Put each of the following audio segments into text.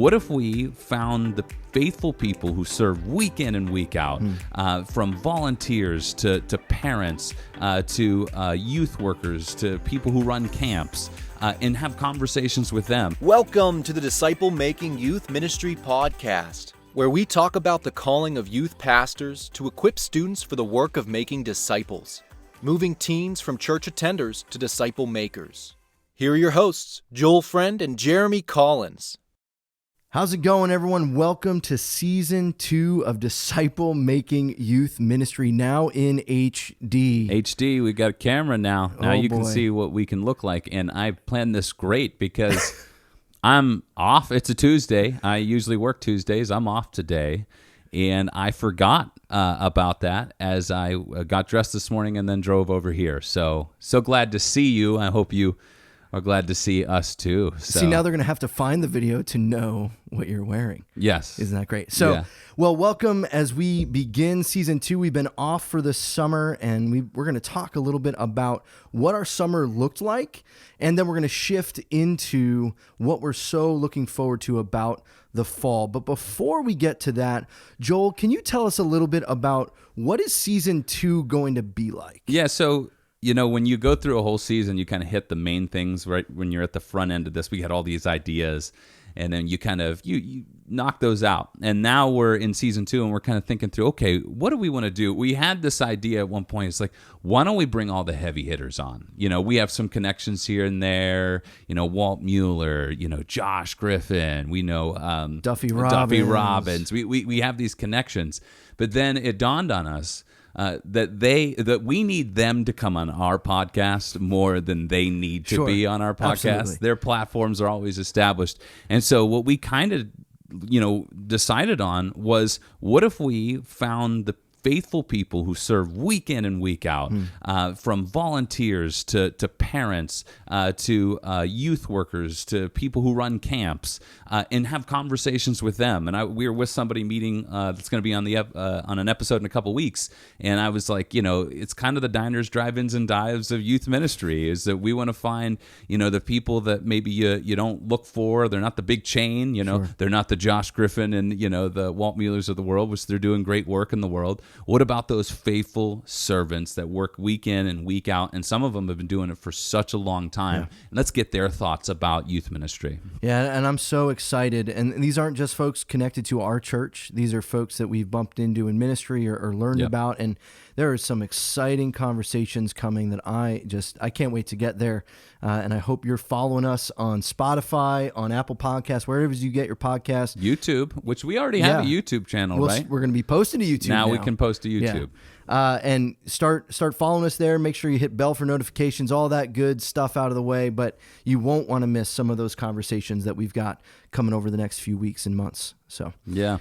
what if we found the faithful people who serve week in and week out, from volunteers to parents, to youth workers, to people who run camps, and have conversations with them. Welcome to the Disciple Making Youth Ministry Podcast, where we talk about the calling of youth pastors to equip students for the work of making disciples, moving teens from church attenders to disciple makers. Here are your hosts, Joel Friend and Jeremy Collins. How's it going, everyone? Welcome to Season 2 of Disciple Making Youth Ministry, now in HD. HD, we got a camera now. Now you can boy. see what we can look like. And I planned this great because I'm off. It's a Tuesday. I usually work Tuesdays. I'm off today. And I forgot about that as I got dressed this morning and then drove over here. So glad to see you. I hope you are glad to see us too. So. See, now they're going to have to find the video to know what you're wearing. Yes. Isn't that great? So, yeah. Well, welcome as we begin Season 2. We've been off for the summer, and we're going to talk a little bit about what our summer looked like, and then we're going to shift into what we're so looking forward to about the fall. But before we get to that, Joel, can you tell us a little bit about what is Season 2 going to be like? Yeah, so when you go through a whole season, you kind of hit the main things right when you're at the front end of this. We had all these ideas, and then you kind of you knock those out. And now we're in Season 2, and we're kind of thinking through, okay, what do we want to do? We had this idea at one point. It's like, why don't we bring all the heavy hitters on? We have some connections here and there. Walt Mueller, Josh Griffin. We know Duffy Robbins. We have these connections. But then it dawned on us that we need them to come on our podcast more than they need to be on our podcast. Absolutely. Their platforms are always established. And so what we kind of, decided on was, what if we found the faithful people who serve week in and week out, from volunteers to parents, to youth workers, to people who run camps, and have conversations with them. And we were with somebody meeting that's going to be on an episode in a couple weeks, and I was like, it's kind of the diners, drive-ins, and dives of youth ministry, is that we want to find, the people that maybe you don't look for. They're not the big chain, Sure. They're not the Josh Griffin and, the Walt Muellers of the world, which they're doing great work in the world. What about those faithful servants that work week in and week out? And some of them have been doing it for such a long time. Yeah. And let's get their thoughts about youth ministry. Yeah, and I'm so excited. And these aren't just folks connected to our church. These are folks that we've bumped into in ministry or learned about. And there are some exciting conversations coming that I can't wait to get there. And I hope you're following us on Spotify, on Apple Podcasts, wherever you get your podcast. YouTube, which we already have a YouTube channel, right? We're going to be posting to YouTube now. We can post to YouTube. Yeah. And start following us there. Make sure you hit bell for notifications, all that good stuff out of the way. But you won't want to miss some of those conversations that we've got coming over the next few weeks and months. So yeah.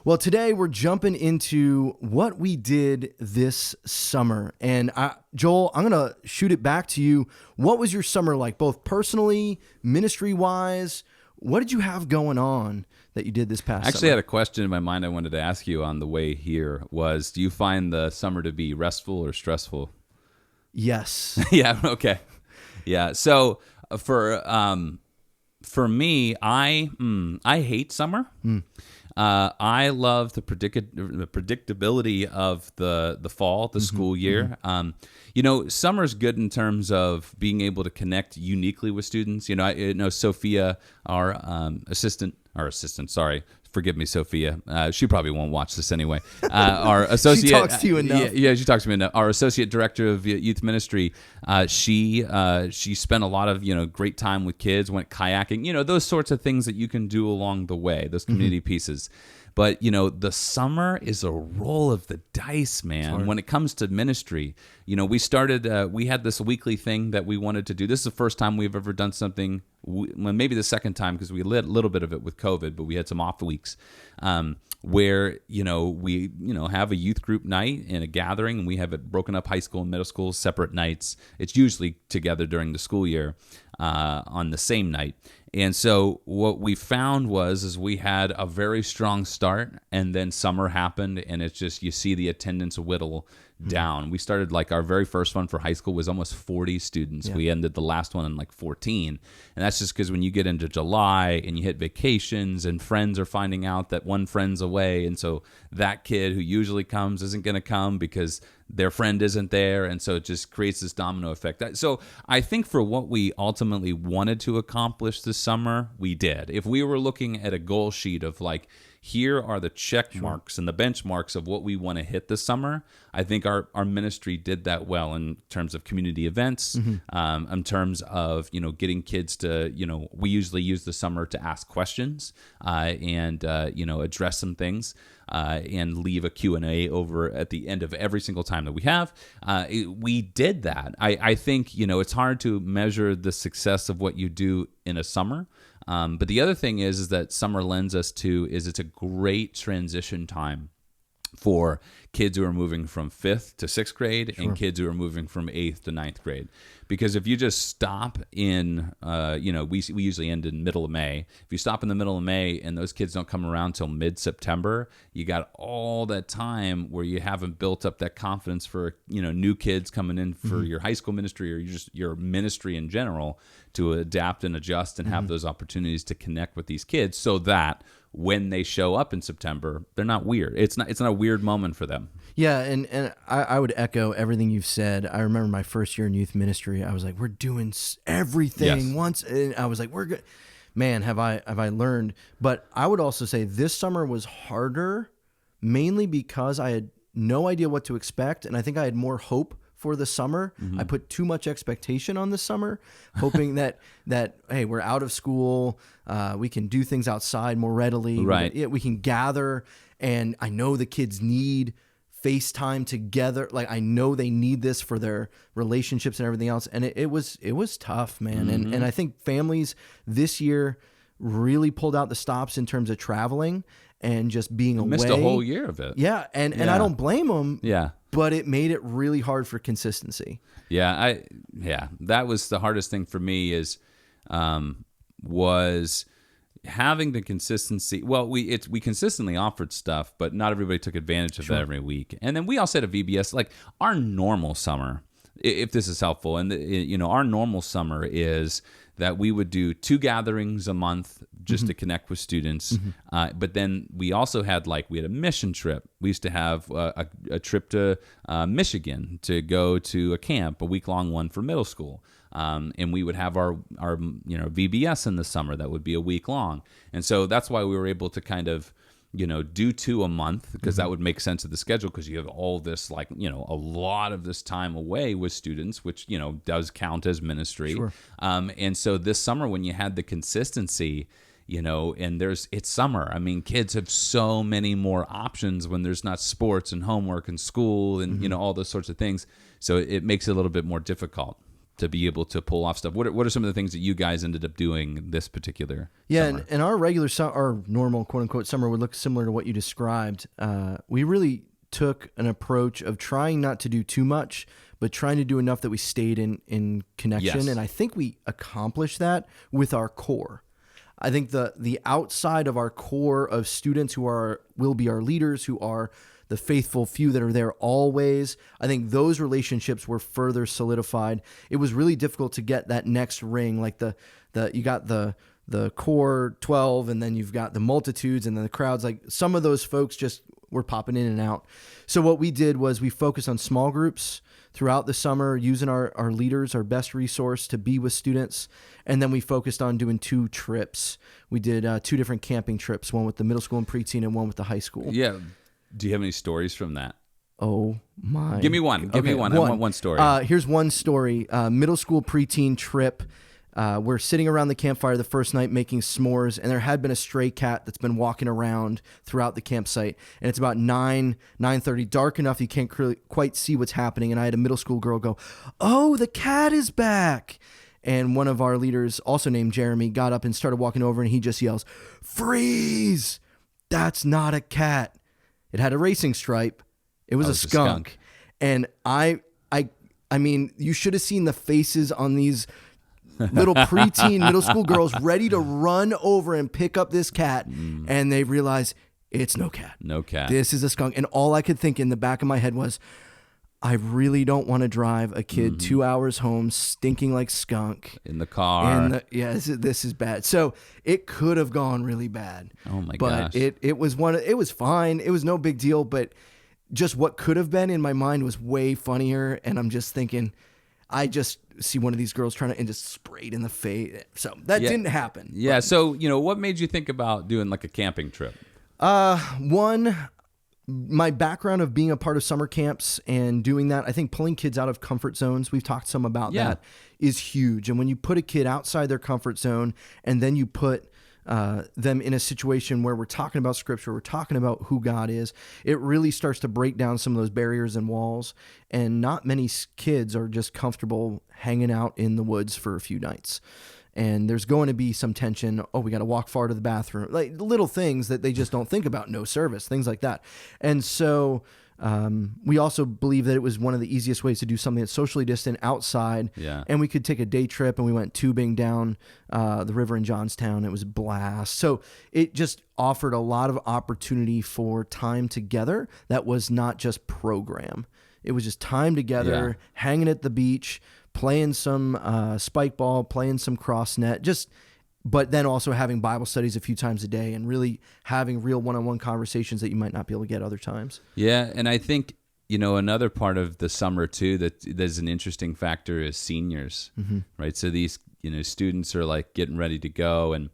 Well, today we're jumping into what we did this summer. And Joel, I'm going to shoot it back to you. What was your summer like, both personally, ministry-wise? What did you have going on that you did this past summer? Actually, I had a question in my mind I wanted to ask you on the way here was, do you find the summer to be restful or stressful? Yes. Yeah, okay. Yeah, so for me, I hate summer. I love the predictability of the fall, the school year. Summer's good in terms of being able to connect uniquely with students. I know Sophia, our assistant. Sorry, forgive me, Sophia. She probably won't watch this anyway. Our associate. She talks to you enough. Yeah, she talks to me enough. Our associate director of youth ministry. She spent a lot of great time with kids. Went kayaking. Those sorts of things that you can do along the way. Those community pieces. But, the summer is a roll of the dice, man. When it comes to ministry, we started, we had this weekly thing that we wanted to do. This is the first time we've ever done something, maybe the second time, because we did a little bit of it with COVID, but we had some off weeks where, we, have a youth group night and a gathering, and we have it broken up, high school and middle school, separate nights. It's usually together during the school year on the same night. And so what we found is we had a very strong start, and then summer happened, and it's just, you see the attendance whittle down. We started like our very first one for high school was almost 40 students. We ended the last one in like 14. And that's just because when you get into July and you hit vacations and friends are finding out that one friend's away, and so that kid who usually comes isn't going to come because their friend isn't there, and so it just creates this domino effect. So I think for what we ultimately wanted to accomplish this summer, we did. If we were looking at a goal sheet of like, here are the check marks and the benchmarks of what we want to hit this summer, I think our ministry did that well in terms of community events, in terms of, getting kids to, we usually use the summer to ask questions and address some things. And leave a Q&A over at the end of every single time that we have. We did that. I think, it's hard to measure the success of what you do in a summer. But the other thing is that summer lends us to is it's a great transition time for kids who are moving from 5th to 6th grade and kids who are moving from 8th to 9th grade. Because if you just stop in, we usually end in middle of May. If you stop in the middle of May and those kids don't come around till mid-September, you got all that time where you haven't built up that confidence for, new kids coming in for your high school ministry or just your ministry in general to adapt and adjust and have those opportunities to connect with these kids so that when they show up in September, they're not weird. It's not a weird moment for them. Yeah, and I would echo everything you've said. I remember my first year in youth ministry. I was like, we're doing everything once. And I was like, we're good. Man, have I learned. But I would also say this summer was harder, mainly because I had no idea what to expect. And I think I had more hope for the summer. I put too much expectation on the summer, hoping that hey, we're out of school, we can do things outside more readily, right? We can gather, and I know the kids need FaceTime together. Like I know they need this for their relationships and everything else, and it was tough, man. And I think families this year really pulled out the stops in terms of traveling and just being away. Missed a whole year of it. Yeah, and I don't blame them. Yeah. But it made it really hard for consistency. Yeah, that was the hardest thing for me was having the consistency. Well, we consistently offered stuff, but not everybody took advantage of that every week. And then we also had a VBS, like our normal summer, if this is helpful. And our normal summer is that we would do 2 gatherings a month just to connect with students. But then we also had we had a mission trip. We used to have a trip to Michigan to go to a camp, a week-long one for middle school. And we would have our VBS in the summer that would be a week long. And so that's why we were able to kind of do 2 a month, because that would make sense of the schedule, because you have all this a lot of this time away with students, which does count as ministry. Sure. And so this summer when you had the consistency, and it's summer. I mean, kids have so many more options when there's not sports and homework and school and all those sorts of things. So it makes it a little bit more difficult to be able to pull off stuff. What are some of the things that you guys ended up doing this particular summer? And our regular our normal quote unquote summer would look similar to what you described. We really took an approach of trying not to do too much, but trying to do enough that we stayed in connection. Yes. And I think we accomplished that with our core. I think the outside of our core of students who will be our leaders, who are the faithful few that are there always, I think those relationships were further solidified. It was really difficult to get that next ring, like you got the core 12, and then you've got the multitudes and then the crowds. Like some of those folks just were popping in and out. So what we did was we focused on small groups throughout the summer, using our leaders, our best resource to be with students. And then we focused on doing 2 trips. We did 2 different camping trips, one with the middle school and preteen and one with the high school. Yeah. Do you have any stories from that? Oh my. Give me one. Give me one. I want one story. Here's one story. Middle school preteen trip. We're sitting around the campfire the first night making s'mores, and there had been a stray cat that's been walking around throughout the campsite. And it's about 9:30, dark enough you can't quite see what's happening. And I had a middle school girl go, "Oh, the cat is back." And one of our leaders, also named Jeremy, got up and started walking over, and he just yells, "Freeze! That's not a cat. It had a racing stripe. It was a skunk." And I mean, you should have seen the faces on these little preteen middle school girls ready to run over and pick up this cat. And they realize it's no cat. No cat. This is a skunk. And all I could think in the back of my head was, I really don't want to drive a kid 2 hours home stinking like skunk. In the car. This is bad. So it could have gone really bad. Oh my but gosh. It was fine. It was no big deal, but just what could have been in my mind was way funnier. And I'm just thinking, I just see one of these girls trying to and just sprayed in the face. So that didn't happen. Yeah. So, what made you think about doing like a camping trip? One, my background of being a part of summer camps and doing that, I think pulling kids out of comfort zones, we've talked some about that, is huge. And when you put a kid outside their comfort zone and then you put them in a situation where we're talking about scripture, we're talking about who God is, it really starts to break down some of those barriers and walls. And not many kids are just comfortable hanging out in the woods for a few nights. And there's going to be some tension. Oh, we got to walk far to the bathroom. Like little things that they just don't think about. No service, things like that. And so we also believe that it was one of the easiest ways to do something that's socially distant outside. Yeah. And we could take a day trip, and we went tubing down the river in Johnstown. It was a blast. So it just offered a lot of opportunity for time together that was not just program. It was just time together, hanging at the beach, playing some spike ball, playing some cross net, but then also having Bible studies a few times a day and really having real one-on-one conversations that you might not be able to get other times. Yeah, and I think, another part of the summer too that's an interesting factor is seniors, right? So these, students are like getting ready to go, and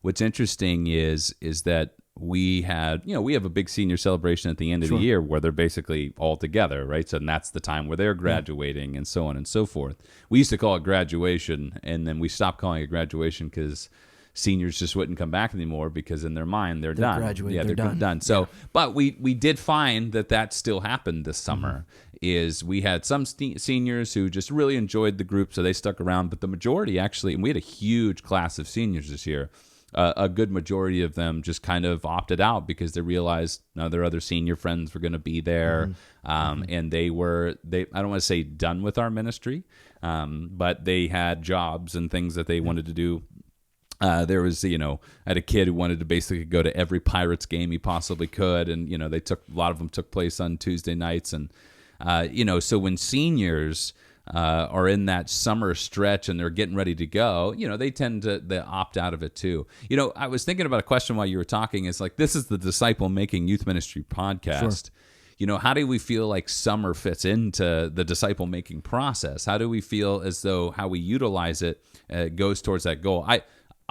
what's interesting is that we have a big senior celebration at the end of the year where they're basically all together, right? So and that's the time where they're graduating and so on and so forth. We used to call it graduation, and then we stopped calling it graduation because seniors just wouldn't come back anymore because in their mind they're done. Graduated, yeah, they're done. So, but we did find that still happened this summer. Is we had some seniors who just really enjoyed the group, so they stuck around. But the majority actually, and we had a huge class of seniors this year. A good majority of them just kind of opted out because they realized their other senior friends were going to be there, and they I don't want to say done with our ministry, but they had jobs and things that they wanted to do. There was, I had a kid who wanted to basically go to every Pirates game he possibly could, and a lot of them took place on Tuesday nights, and so when seniors are in that summer stretch and they're getting ready to go, they tend to they opt out of it too. I was thinking about a question while you were talking. Is like, this is the Disciple Making Youth Ministry podcast. Sure. How do we feel like summer fits into the disciple making process? How do we feel as though how we utilize it goes towards that goal?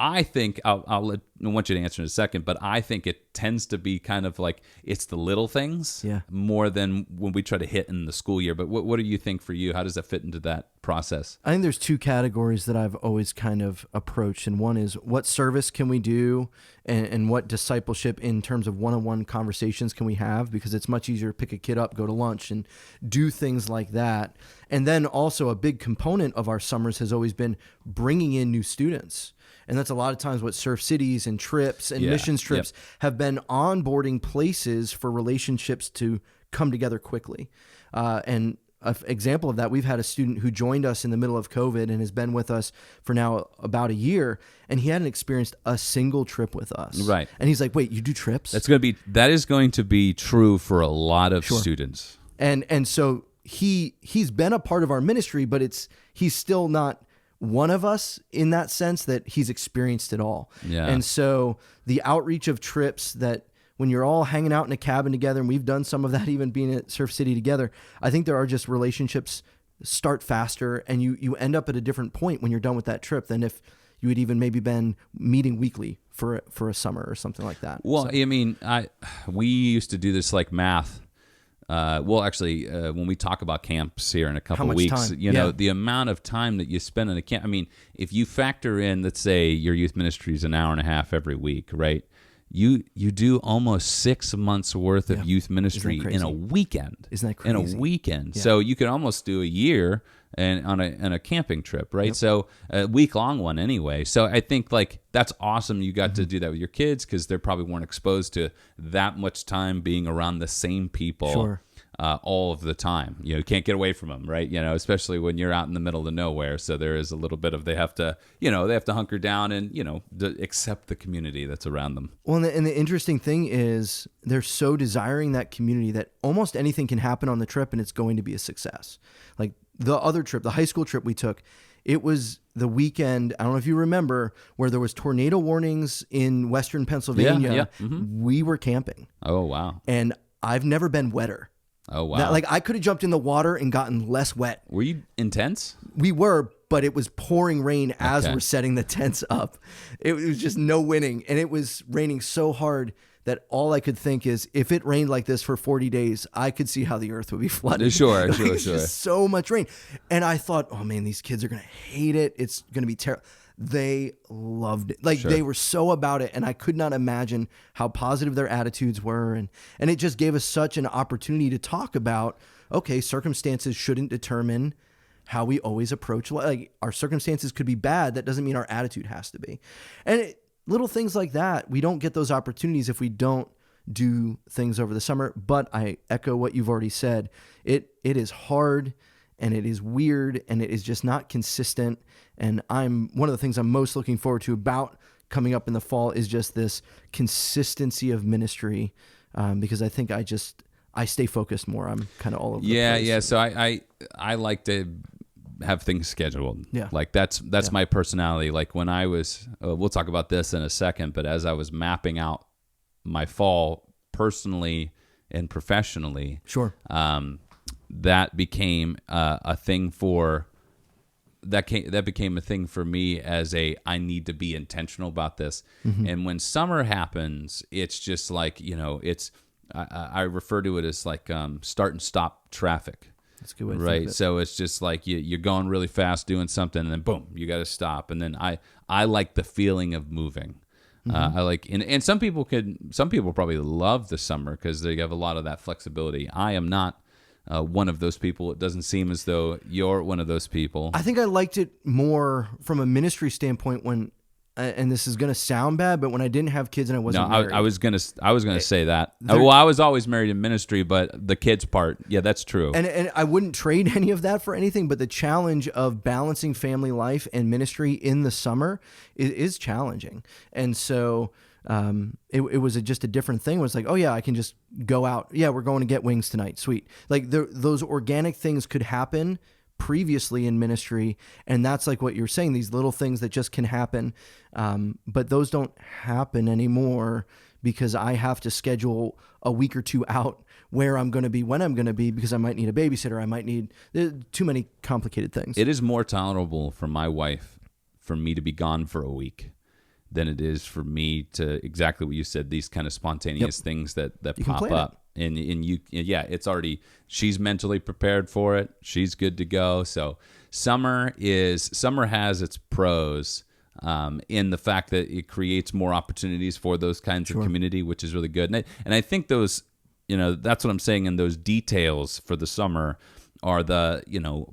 I think I want you to answer in a second, but I think it tends to be kind of like it's the little things more than when we try to hit in the school year. But what do you think for you? How does that fit into that process? I think there's two categories that I've always kind of approached. And one is what service can we do and what discipleship in terms of one-on-one conversations can we have? Because it's much easier to pick a kid up, go to lunch and do things like that. And then also a big component of our summers has always been bringing in new students. And that's a lot of times what Surf Cities and trips and missions trips have been onboarding places for relationships to come together quickly. And an example of that, we've had a student who joined us in the middle of COVID and has been with us for now about a year, and he hadn't experienced a single trip with us. Right. And he's like, wait, you do trips? That is going to be true for a lot of students. And so he's been a part of our ministry, but he's still not one of us in that sense that he's experienced it all. Yeah. And so the outreach of trips that when you're all hanging out in a cabin together, and we've done some of that even being at Surf City together, I think there are just relationships start faster and you end up at a different point when you're done with that trip than if you had even maybe been meeting weekly for a summer or something like that. Well, I mean, we used to do this like math. When we talk about camps here in a couple of weeks, the amount of time that you spend in a camp. I mean, if you factor in, let's say your youth ministry is an hour and a half every week, right? You do almost 6 months worth of youth ministry in a weekend. Isn't that crazy? In a weekend. Yeah. So you could almost do a year and on a camping trip, right? Yep. So a week-long one anyway. So I think like that's awesome you got to do that with your kids because they probably weren't exposed to that much time being around the same people. Sure. all of the time. You can't get away from them, right? Especially when you're out in the middle of nowhere. So there is a little bit of they have to hunker down and accept the community that's around them. Well, and the interesting thing is they're so desiring that community that almost anything can happen on the trip and it's going to be a success. Like the other trip, the high school trip we took, it was the weekend, I don't know if you remember, where there was tornado warnings in Western Pennsylvania. Yeah. Mm-hmm. We were camping. Oh, wow. And I've never been wetter. Oh, wow. I could have jumped in the water and gotten less wet. Were you intense? We were, but it was pouring rain as we're setting the tents up. It was just no winning. And it was raining so hard that all I could think is if it rained like this for 40 days, I could see how the earth would be flooded. Sure. Just so much rain. And I thought, oh man, these kids are going to hate it. It's going to be terrible. They loved it. They were so about it. And I could not imagine how positive their attitudes were. And it just gave us such an opportunity to talk about, okay, circumstances shouldn't determine how we always approach life. Like our circumstances could be bad. That doesn't mean our attitude has to be. And little things like that, we don't get those opportunities if we don't do things over the summer. But I echo what you've already said. It is hard and it is weird and it is just not consistent. And one of the things I'm most looking forward to about coming up in the fall is just this consistency of ministry, because I think I stay focused more. I'm kind of all over the place. Yeah. So I like to have things scheduled. Yeah. Like that's my personality. Like when I was, we'll talk about this in a second, but as I was mapping out my fall personally and professionally, sure. That became a thing that became a thing for me as I need to be intentional about this. Mm-hmm. And when summer happens, it's just like, I refer to it as like start and stop traffic. That's a good way to right. think of it. So it's just like you're going really fast doing something and then boom, you got to stop. And then I like the feeling of moving. Mm-hmm. I like, and some people probably love the summer because they have a lot of that flexibility. I am not one of those people. It doesn't seem as though you're one of those people. I think I liked it more from a ministry standpoint when, and this is going to sound bad, but when I didn't have kids and I wasn't married. I was gonna say that. Well, I was always married in ministry, but the kids part, yeah, that's true. And I wouldn't trade any of that for anything, but the challenge of balancing family life and ministry in the summer is challenging. And so it was just a different thing. It was like, oh yeah, I can just go out. Yeah, we're going to get wings tonight. Sweet. Like those organic things could happen previously in ministry, and that's like what you're saying, these little things that just can happen, but those don't happen anymore because I have to schedule a week or two out where I'm going to be, when I'm going to be, because I might need a babysitter, I might need too many complicated things. It is more tolerable for my wife for me to be gone for a week than it is for me to, exactly what you said, these kind of spontaneous things that pop up. And it's already, she's mentally prepared for it. She's good to go. So summer has its pros in the fact that it creates more opportunities for those kinds of community, which is really good. And I think those, that's what I'm saying. And those details for the summer are the,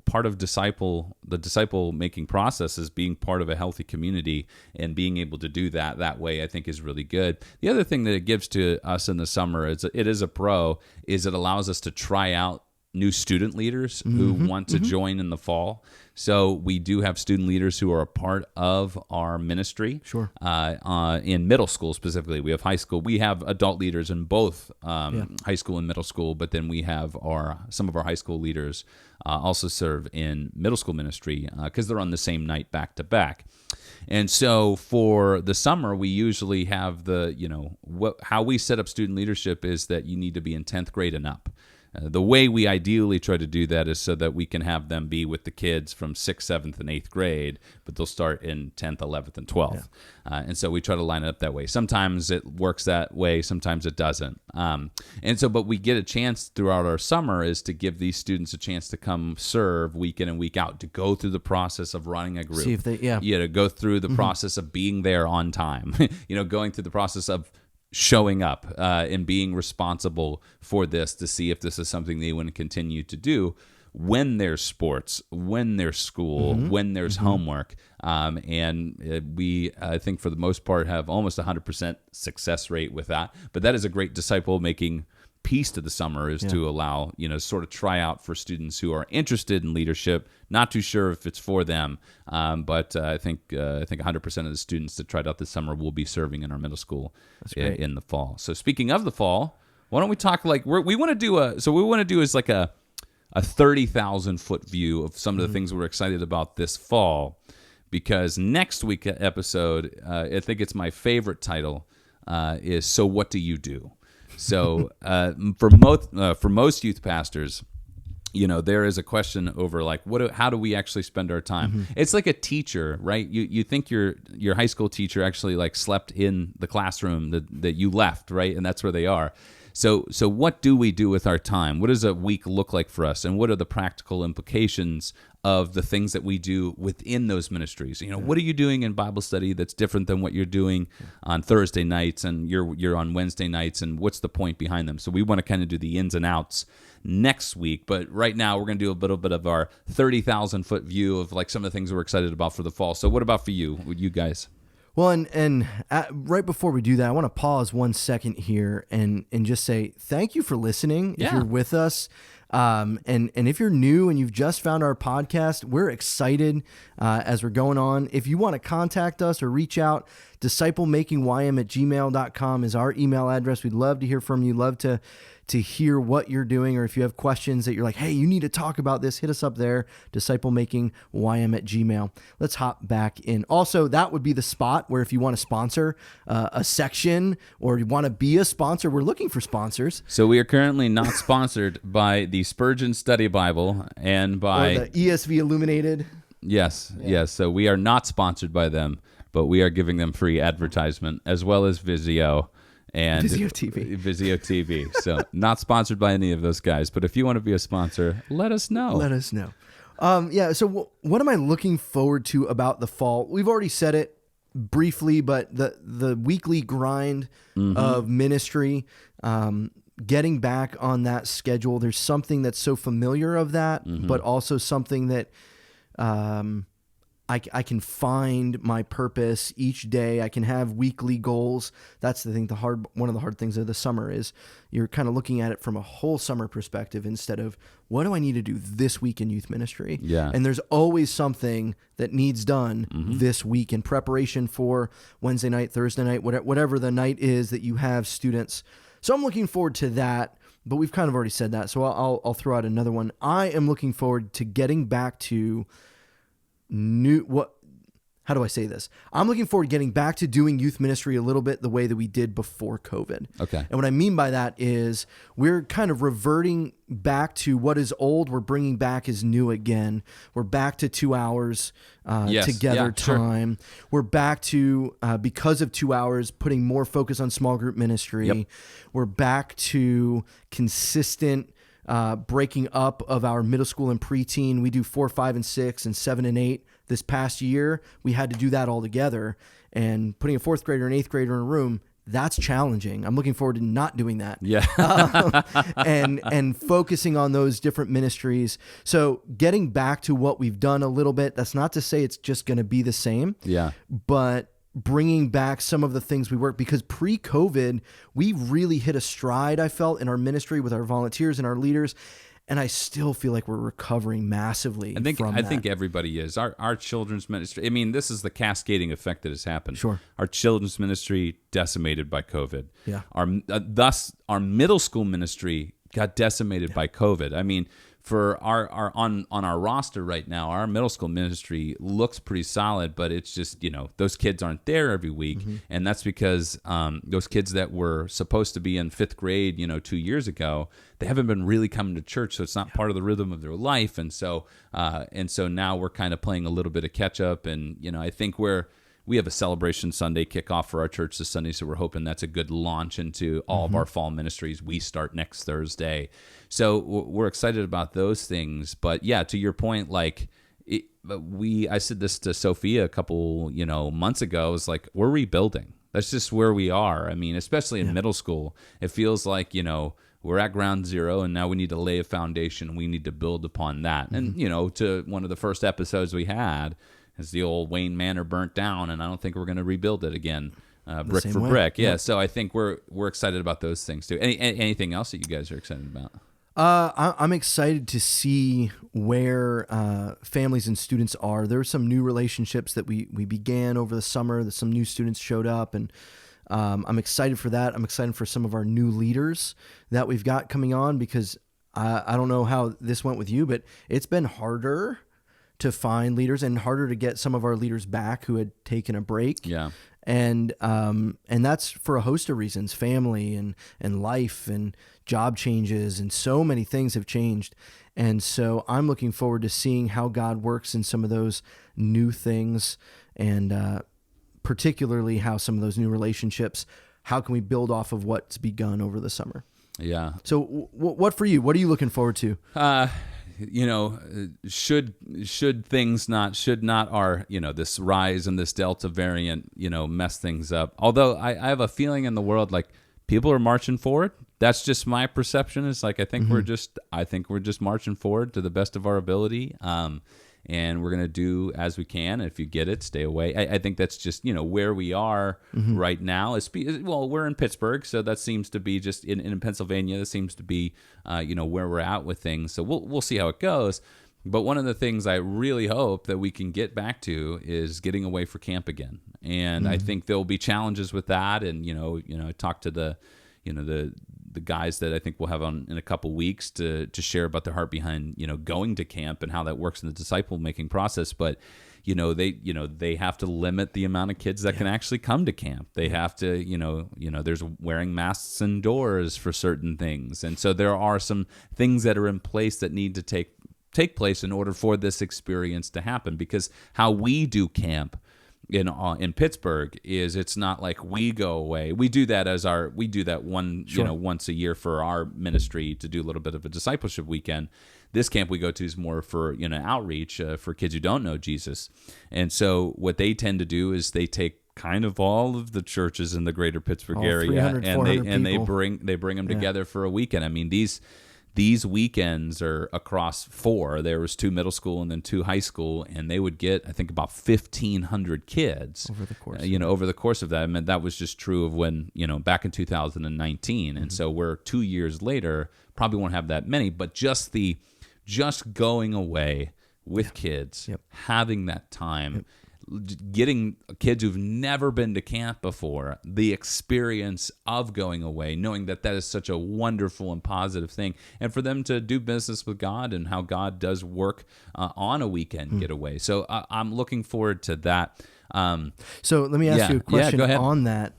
part of the disciple making process is being part of a healthy community, and being able to do that way, I think is really good. The other thing that it gives to us in the summer is it allows us to try out new student leaders who want to join in the fall. So we do have student leaders who are a part of our ministry. Sure. In middle school specifically, we have high school. We have adult leaders in both high school and middle school, but then we have some of our high school leaders also serve in middle school ministry because they're on the same night back to back. And so for the summer, we usually have how we set up student leadership is that you need to be in 10th grade and up. The way we ideally try to do that is so that we can have them be with the kids from 6th, 7th, and 8th grade, but they'll start in 10th, 11th, and 12th. Yeah. And so we try to line it up that way. Sometimes it works that way, sometimes it doesn't. But we get a chance throughout our summer is to give these students a chance to come serve week in and week out, to go through the process of running a group. See if they, to go through the process of being there on time, going through the process of showing up and being responsible for this, to see if this is something they want to continue to do when there's sports, when there's school, when there's homework. We, I think for the most part, have almost 100% success rate with that. But that is a great disciple-making piece to the summer is to allow, sort of try out for students who are interested in leadership. Not too sure if it's for them, but I think 100% of the students that tried out this summer will be serving in our middle school in the fall. So speaking of the fall, why don't we talk we want to do a 30,000 foot view of some of the things we're excited about this fall, because next week's episode, I think it's my favorite title, is So What Do You Do? So for most youth pastors, there is a question over how do we actually spend our time? It's like a teacher, right? You think your high school teacher actually slept in the classroom that you left, right? And that's where they are. So what do we do with our time? What does a week look like for us? And what are the practical implications of the things that we do within those ministries? What are you doing in Bible study that's different than what you're doing on Thursday nights and you're on Wednesday nights, and what's the point behind them? So we want to kind of do the ins and outs next week, but right now we're going to do a little bit of our 30,000 foot view of some of the things we're excited about for the fall. So what about for you guys? Well, and right before we do that, I want to pause 1 second here and just say thank you for listening. If you're with us, and if you're new and you've just found our podcast, we're excited as we're going on. If you want to contact us or reach out, disciplemakingym@gmail.com is our email address. We'd love to hear from you. Love to hear what you're doing, or if you have questions that you're like, hey, you need to talk about this, hit us up there, disciplemakingym@gmail. Let's hop back in. Also, that would be the spot where if you want to sponsor a section or you want to be a sponsor, we're looking for sponsors. So we are currently not sponsored by the Spurgeon Study Bible and by or the ESV Illuminated. Yes. So we are not sponsored by them, but we are giving them free advertisement, as well as Vizio. And Vizio TV. So not sponsored by any of those guys, but if you want to be a sponsor, let us know. So what am I looking forward to about the fall? We've already said it briefly, but the weekly grind of ministry, getting back on that schedule. There's something that's so familiar of that, but also something that I can find my purpose each day. I can have weekly goals. That's the thing. One of the hard things of the summer is you're kind of looking at it from a whole summer perspective instead of what do I need to do this week in youth ministry? Yeah. And there's always something that needs done this week in preparation for Wednesday night, Thursday night, whatever the night is that you have students. So I'm looking forward to that, but we've kind of already said that. So I'll throw out another one. I am looking forward to getting back to how do I say this? I'm looking forward to getting back to doing youth ministry a little bit the way that we did before COVID. Okay. And what I mean by that is we're kind of reverting back to what is old. We're bringing back is new again. We're back to 2 hours together time. Sure. We're back to, because of 2 hours, putting more focus on small group ministry. Yep. We're back to consistent breaking up of our middle school and preteen. We do 4, 5, and 6, and 7 and 8. This past year, we had to do that all together. And putting a 4th grader and 8th grader in a room, that's challenging. I'm looking forward to not doing that. Yeah. and focusing on those different ministries. So getting back to what we've done a little bit. That's not to say it's just going to be the same. Yeah. But bringing back some of the things we worked, because pre-COVID, we really hit a stride, I felt, in our ministry with our volunteers and our leaders. And I still feel like we're recovering massively from that. I think everybody is. Our children's ministry, I mean, this is the cascading effect that has happened. Sure. Our children's ministry decimated by COVID. Yeah. Thus, our middle school ministry got decimated by COVID. I mean, for on our roster right now, our middle school ministry looks pretty solid, but it's just, those kids aren't there every week. And that's because those kids that were supposed to be in 5th grade, 2 years ago, they haven't been really coming to church, so it's not part of the rhythm of their life. And so now we're kind of playing a little bit of catch up. And, I think we have a Celebration Sunday kickoff for our church this Sunday, so we're hoping that's a good launch into all of our fall ministries. We start next Thursday. So we're excited about those things. But yeah, to your point, I said this to Sophia a couple, months ago, is like, we're rebuilding. That's just where we are. I mean, especially in middle school, it feels like, we're at ground zero, and now we need to lay a foundation. We need to build upon that. And, to one of the first episodes we had, is the old Wayne Manor burnt down, and I don't think we're going to rebuild it again. brick same for way. brick. Yeah. Yep. So I think we're excited about those things too. Anything else that you guys are excited about? I'm excited to see where families and students are. There were some new relationships that we began over the summer, that some new students showed up, and I'm excited for that. I'm excited for some of our new leaders that we've got coming on, because I don't know how this went with you, but it's been harder to find leaders and harder to get some of our leaders back who had taken a break. Yeah. And that's for a host of reasons, family and life and job changes, and so many things have changed. And so I'm looking forward to seeing how God works in some of those new things, and particularly how some of those new relationships, how can we build off of what's begun over the summer? Yeah. So what for you? What are you looking forward to? Should things not our, this rise in this Delta variant, mess things up? Although I have a feeling in the world, like, people are marching forward. That's just my perception. It's like, I think we're just marching forward to the best of our ability. And we're going to do as we can. If you get it, stay away. I think that's just, where we are right now. Well, we're in Pittsburgh, so that seems to be just in Pennsylvania. That seems to be, where we're at with things. So we'll see how it goes. But one of the things I really hope that we can get back to is getting away for camp again. And I think there'll be challenges with that. And, I talked to the guys that I think we'll have on in a couple weeks to share about their heart behind, going to camp and how that works in the disciple making process. But, they have to limit the amount of kids that can actually come to camp. They have to, there's wearing masks indoors for certain things. And so there are some things that are in place that need to take place in order for this experience to happen, because how we do camp in Pittsburgh is, it's not like we go away. We do that once a year for our ministry to do a little bit of a discipleship weekend. This camp we go to is more for outreach for kids who don't know Jesus. And so what they tend to do is they take kind of all of the churches in the greater Pittsburgh area, and they bring them together for a weekend. I mean, these weekends are across 4. There was 2 middle school and then 2 high school, and they would get, I think, about 1,500 kids over the course of that. I mean, that was just true of when, back in 2019. And so we're 2 years later, probably won't have that many, but just going away with kids, having that time, getting kids who've never been to camp before, the experience of going away, knowing that is such a wonderful and positive thing, and for them to do business with God and how God does work on a weekend getaway. So I'm looking forward to that. So let me ask you a question go ahead. on that,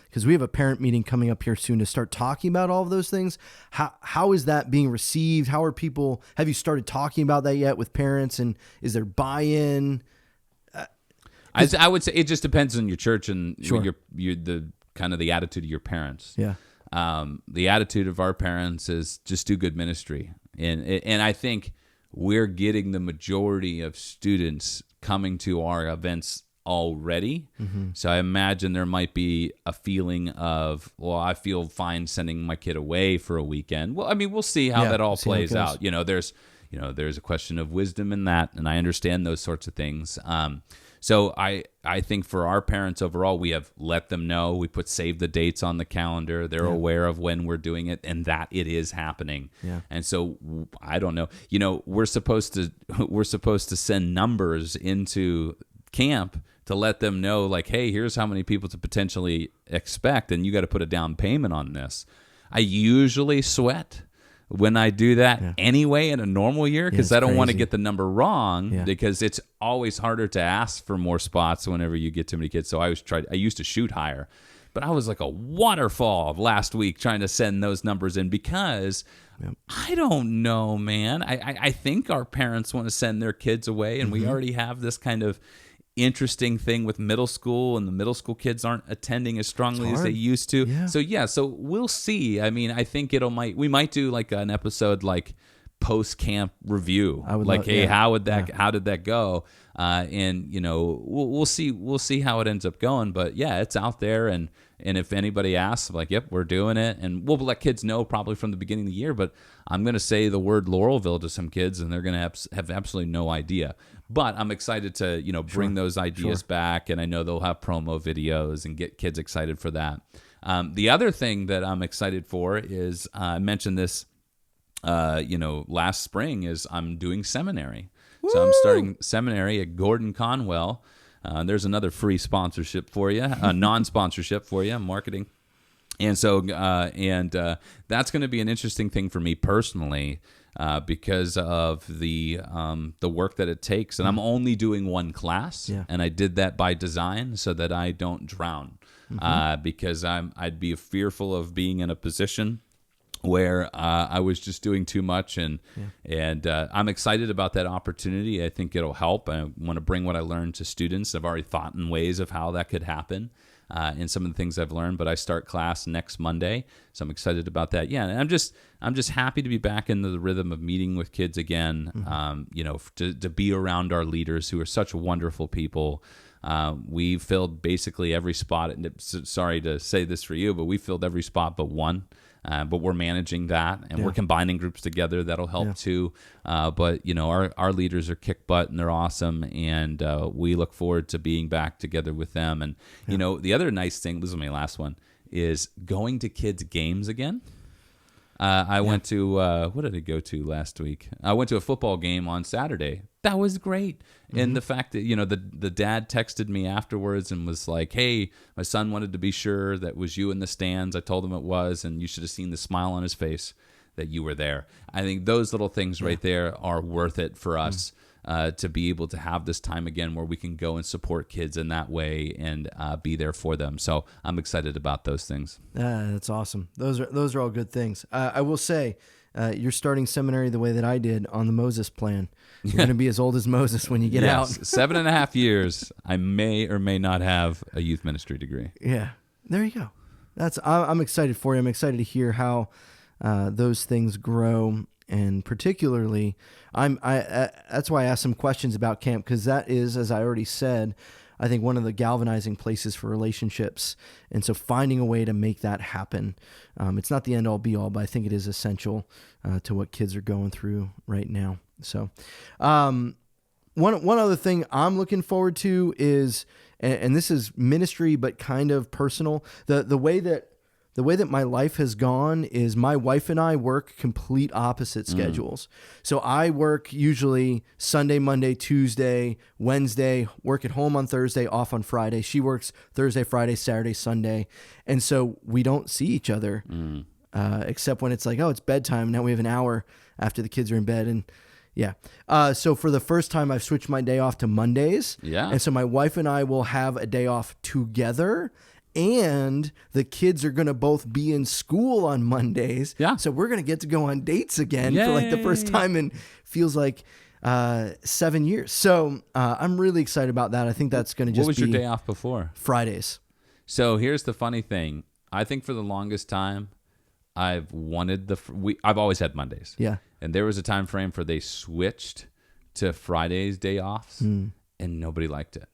because we have a parent meeting coming up here soon to start talking about all of those things. How is that being received? How are people? Have you started talking about that yet with parents? And is there buy-in? I would say it just depends on your church and the kind of the attitude of your parents. Yeah. The attitude of our parents is just do good ministry, and I think we're getting the majority of students coming to our events already. So I imagine there might be a feeling of, well, I feel fine sending my kid away for a weekend. Well, I mean, we'll see how that all plays out. There's a question of wisdom in that, and I understand those sorts of things. So I think for our parents overall, we have let them know. We put save the dates on the calendar. They're aware of when we're doing it and that it is happening. Yeah. And so I don't know. We're supposed to send numbers into camp to let them know, like, hey, here's how many people to potentially expect, and you got to put a down payment on this. I usually sweat when I do that anyway in a normal year, because I don't want to get the number wrong, because it's always harder to ask for more spots whenever you get too many kids. So I used to shoot higher, but I was like a waterfall last week trying to send those numbers in, because I don't know, man. I think our parents want to send their kids away, and we already have this kind of interesting thing with middle school, and the middle school kids aren't attending as strongly as they used to. So we'll see. I mean, I think we might do like an episode like post camp review. How did that go? And we'll see how it ends up going. But it's out there, and if anybody asks, like, yep, we're doing it, and we'll let kids know probably from the beginning of the year. But I'm going to say the word Laurelville to some kids, and they're going to have absolutely no idea. But I'm excited to, bring those ideas back, and I know they'll have promo videos and get kids excited for that. The other thing that I'm excited for is, I mentioned this, last spring, is I'm doing seminary. Woo! So I'm starting seminary at Gordon Conwell. There's another free sponsorship for you, non-sponsorship for you, marketing. And so, that's going to be an interesting thing for me personally, because of the work that it takes. And I'm only doing one class, and I did that by design so that I don't drown, because I'd be fearful of being in a position where I was just doing too much, and I'm excited about that opportunity. I think it'll help. I want to bring what I learned to students. I've already thought in ways of how that could happen, in some of the things I've learned. But I start class next Monday, so I'm excited about that. Yeah, and I'm just happy to be back into the rhythm of meeting with kids again. To be around our leaders who are such wonderful people. We filled basically every spot. And sorry to say this for you, but we filled every spot but one. But we're managing that, and we're combining groups together. That'll help too. But our leaders are kick butt, and they're awesome, and we look forward to being back together with them. And the other nice thing, this is my last one, is going to kids' games again. I went to what did I go to last week? I went to a football game on Saturday. That was great. And the fact that the dad texted me afterwards and was like, "Hey, my son wanted to be sure that was you in the stands. I told him it was, and you should have seen the smile on his face that you were there." I think those little things right there are worth it for us. To be able to have this time again where we can go and support kids in that way and be there for them. So I'm excited about those things. That's awesome. Those are all good things. I will say, you're starting seminary the way that I did on the Moses plan. You're going to be as old as Moses when you get out. 7.5 years, I may or may not have a youth ministry degree. Yeah, there you go. I'm excited for you. I'm excited to hear how those things grow. And particularly, that's why I asked some questions about camp, because that is, as I already said, I think one of the galvanizing places for relationships. And so finding a way to make that happen, it's not the end all be all, but I think it is essential to what kids are going through right now. So one other thing I'm looking forward to is, and this is ministry, but kind of personal, the way that my life has gone is my wife and I work complete opposite schedules. So I work usually Sunday, Monday, Tuesday, Wednesday, work at home on Thursday, off on Friday. She works Thursday, Friday, Saturday, Sunday. And so we don't see each other except when it's like, oh, it's bedtime. Now we have an hour after the kids are in bed. And so for the first time, I've switched my day off to Mondays. Yeah. And so my wife and I will have a day off together. And the kids are going to both be in school on Mondays. Yeah. So we're going to get to go on dates again for like the first time in feels like 7 years. So I'm really excited about that. I think that's going to just be... What was your day off before? Fridays. So here's the funny thing. I think for the longest time, I've always had Mondays. Yeah. And there was a time frame where they switched to Fridays day offs, and nobody liked it.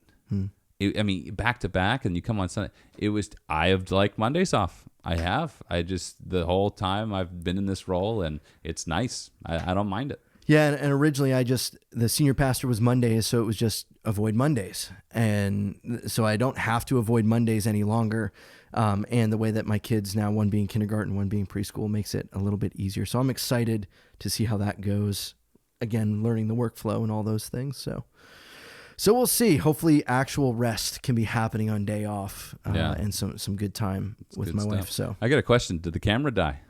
Back to back, and you come on Sunday. I have liked Mondays off. The whole time I've been in this role, and it's nice. I don't mind it. Yeah, and originally the senior pastor was Mondays, so it was just avoid Mondays. And so I don't have to avoid Mondays any longer. And the way that my kids now, one being kindergarten, one being preschool, makes it a little bit easier. So I'm excited to see how that goes. Again, learning the workflow and all those things. So we'll see. Hopefully actual rest can be happening on day off and some good time with my wife. So I got a question. Did the camera die?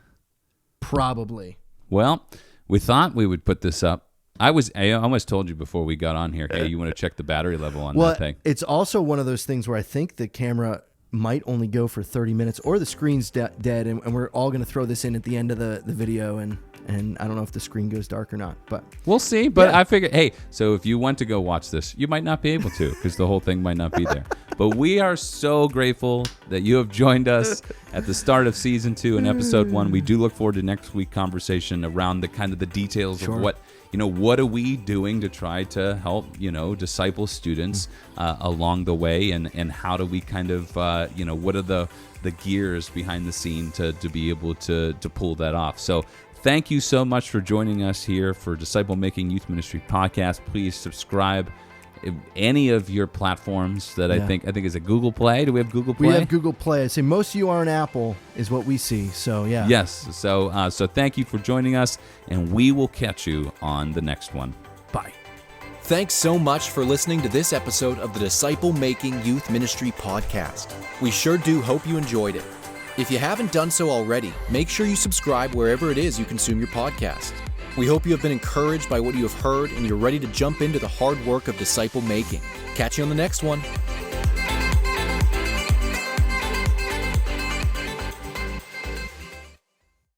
Probably. Well, we thought we would put this up. I almost told you before we got on here, hey, you want to check the battery level on that thing. It's also one of those things where I think the camera might only go for 30 minutes or the screen's dead, and we're all going to throw this in at the end of the video, and I don't know if the screen goes dark or not, but we'll see. But I figured, hey, so if you want to go watch this, you might not be able to because the whole thing might not be there. But we are so grateful that you have joined us at the start of season 2 and episode 1. We do look forward to next week's conversation around the kind of the details of what are we doing to try to help, disciple students along the way, and how do we kind of, what are the gears behind the scene to be able to pull that off. So thank you so much for joining us here for Disciple Making Youth Ministry Podcast. Please subscribe any of your platforms that I think is a Google Play. Do we have Google Play? We have Google Play. I'd say most of you are on Apple is what we see. So yeah. Yes. So thank you for joining us, and we will catch you on the next one. Bye. Thanks so much for listening to this episode of the Disciple Making Youth Ministry Podcast. We sure do hope you enjoyed it. If you haven't done so already, make sure you subscribe wherever it is you consume your podcast. We hope you have been encouraged by what you have heard and you're ready to jump into the hard work of disciple making. Catch you on the next one.